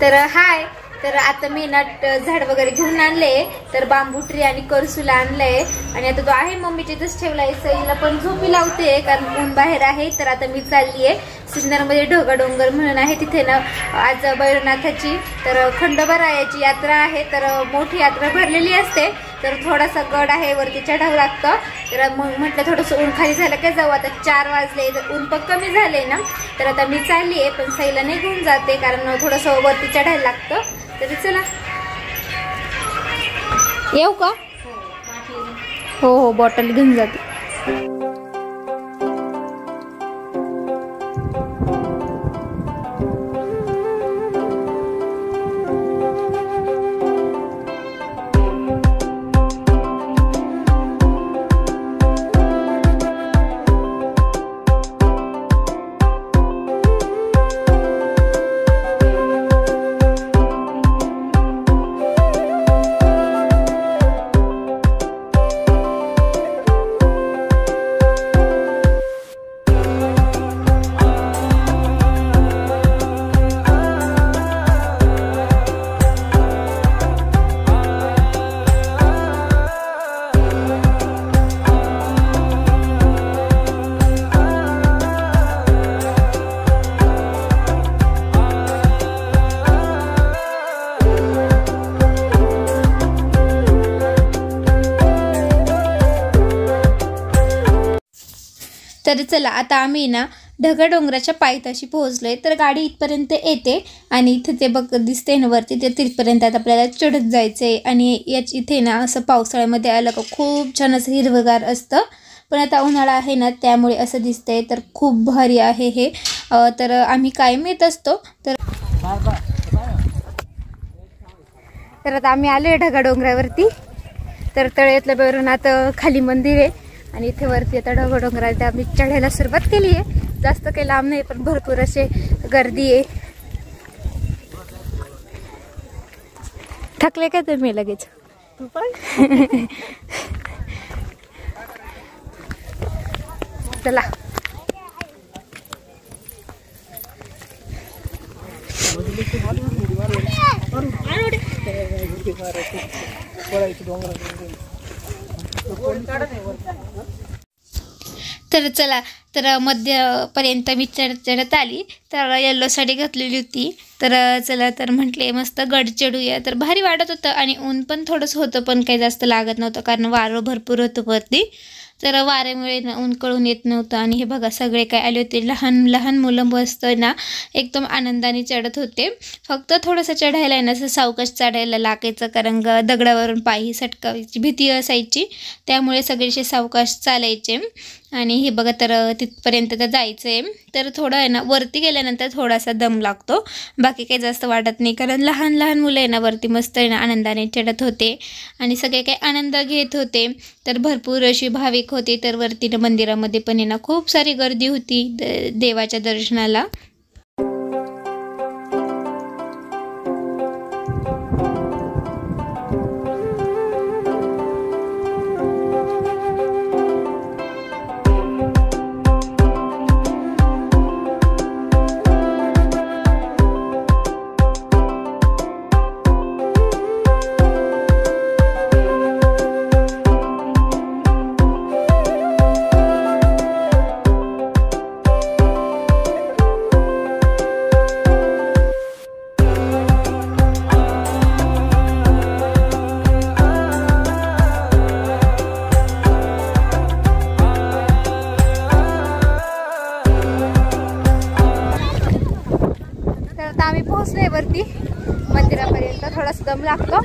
तर हाय, तर आता मी झाड वगैरे घेऊन आणले, तर बांबू ट्री आणि करसूला आणलंय आणि आता तो आहे मम्मीच्या इथेच ठेवलाय. सईला पण झोपी लावते कारण ऊन बाहेर आहे. तर आता मी चाललीये सिन्नरमध्ये ढगा डोंगर म्हणून आहे, तिथे ना आज भैरवनाथाची तर खंडोबारायाची यात्रा आहे. तर मोठी यात्रा भरलेली असते, तर थोडासा गड आहे, वरती चढावं लागतं. तर मग म्हटलं थोडंसं ऊन खाली झालं काय जाऊ. आता 4 वाजले, ऊन पण कमी झाले ना. तर आता मी चाललीये, पण सईला नाही घेऊन जाते कारण थोडंसं वरती चढायला लागतं. तरी चला येऊ का? हो हो, बॉटल घेऊन जाते. तर चला आता आम्ही ना ढगा डोंगराच्या पायथ्याशी पोहोचलोय. तर गाडी इथपर्यंत येते आणि इथे ते बघ दिसते ना वरती, ते तिथपर्यंत आता आपल्याला चढत जायचंय. आणि याच इथे ना असं पावसाळ्यामध्ये आलं का खूप छान असं हिरवगार असतं, पण आता उन्हाळा आहे ना त्यामुळे असं दिसतंय. तर खूप भारी आहे हे. तर आम्ही कायम येत असतो. तर आता आम्ही आलोय ढगा डोंगरावरती. तर तळ्यातलं भैरवनाथ खाली मंदिर आहे आणि इथे वरती आता ढगा डोंगरात आम्ही चढायला सुरुवात केली आहे. जास्त काही लांब नाही, पण भरपूर असे गर्दी आहे. थकले का तुम्ही लगेच? चला तर चला, तर मध्यपर्यंत मी चढत आली. तर येल्लो साडी घातलेली होती. तर चला, तर म्हटले मस्त गड चढूया. तर भारी वाटत होतं आणि ऊन पण थोडंसं होतं, पण काही जास्त लागत नव्हतं कारण वारं भरपूर होतं वरती. तर वाऱ्यामुळे ना ऊन कळून येत नव्हतं. आणि हे बघा सगळे काय आले होते, लहान लहान मुलं मस्त ना एकदम आनंदाने चढत होते. फक्त थोडंसं चढायला आहे ना असं सावकाश चढायला लागायचं, कारण दगडावरून पायही सटकावायची भीती असायची, त्यामुळे सगळेचे सावकाश चालायचे. आणि हे बघा तर तिथपर्यंत तर जायचं आहे. तर थोडं आहे ना वरती गेल्यानंतर थोडासा दम लागतो, बाकी काही जास्त वाटत नाही, कारण लहान लहान मुलं आहे ना वरती मस्त आहे ना आनंदाने चढत होते आणि सगळे काही आनंद घेत होते. तर भरपूर अशी भाविक होते. तर वरती ना मंदिरामध्ये पण आहे ना खूप सारी गर्दी होती देवाच्या दर्शनाला. आम्ही पोहोचलोय वरती मंदिरापर्यंत. थोडासा दम लागतो.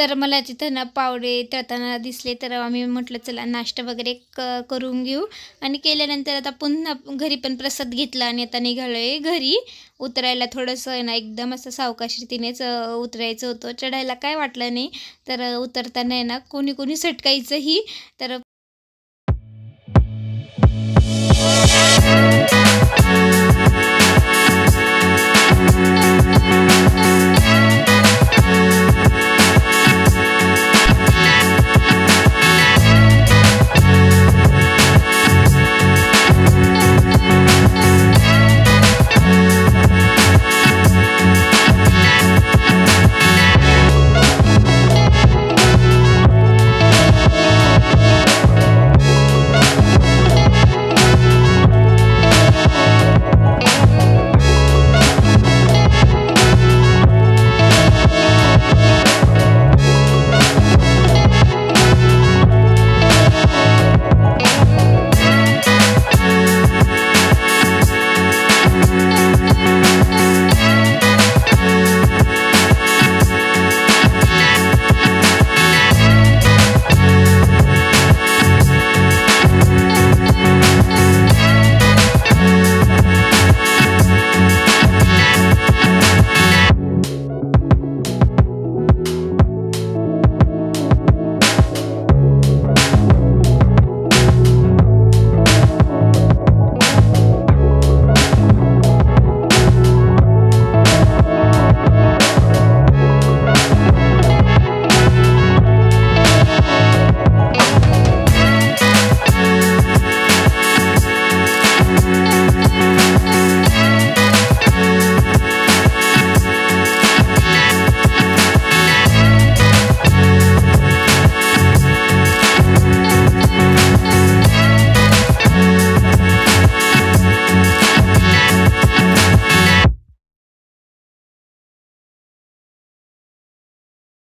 तर मला तिथं ना पावडे तळताना दिसले, तर आम्ही म्हटलं चला नाश्ता वगैरे करून घेऊ. आणि केल्यानंतर आता पुन्हा घरी पण प्रसाद घेतला आणि आता निघालो आहे घरी. उतरायला थोडंसं आहे ना एकदम असं सावकाश रीतीनेच उतरायचं होतं. चढायला काय वाटलं नाही. तर उतरताना आहे ना कोणी कोणी सटकायचंही. तर